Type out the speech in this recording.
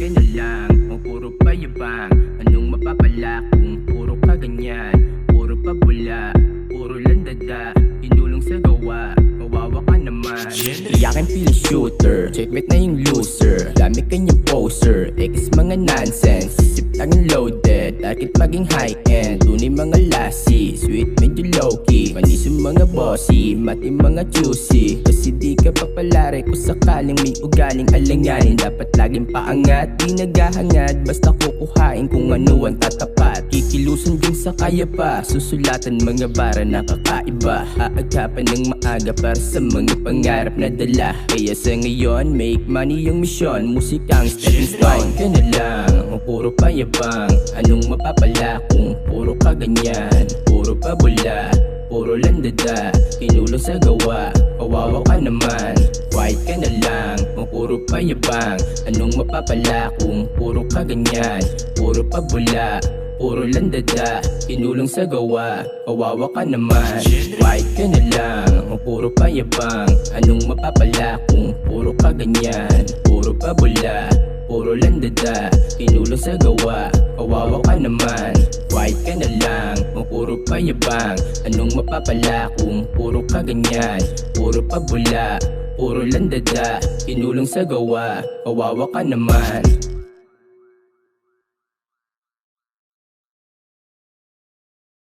ka na lang, kung puro payabang. Anong mapapala kung puro ka ganyan? Puro pabula, puro landada, inulong sa gawa, kawawa ka naman. Iyakin pila shooter, checkmate na yung loser. Dami kanyang poser, X mga nonsense. Isip lang yung loaded, target maging high-end. Tunay mga lassie, sweet medyo low-key. Panis yung mga bossy, mati mga juicy. Kasi di ka papalari kung sakaling may ugaling alanganin. Dapat laging paangat, di naghahangad. Basta kukuhain kung ano ang tatapat. Kikilusan din sa kaya pa, susulatan mga bara na kakaiba. Aagapan ng maaga para sa mga pangarap na dala. Kaya sa ngayon, make money yung misyon. Musikang stepping stone ka na lang, kung puro payabang. Anong mapapala kung puro ka ganyan? Puro pabula, puro landada, kinulong sa gawa, kawawa ka naman. Quiet ka na lang, kung puro payabang. Anong mapapala kung puro ka ganyan? Puro pabula, puro landada, kinulong sa gawa, kawawa ka naman. Quiet ka na lang, kung puro payabang. Anong mapapala kung puro ka ganyan? Puro pabula, puro landada, kinulong sa gawa, kawawa ka naman. Quiet ka na lang, kung puro payabang. Anong mapapala kung puro ka ganyan? Puro pabula, puro landada, kinulong sa gawa, kawawa ka naman.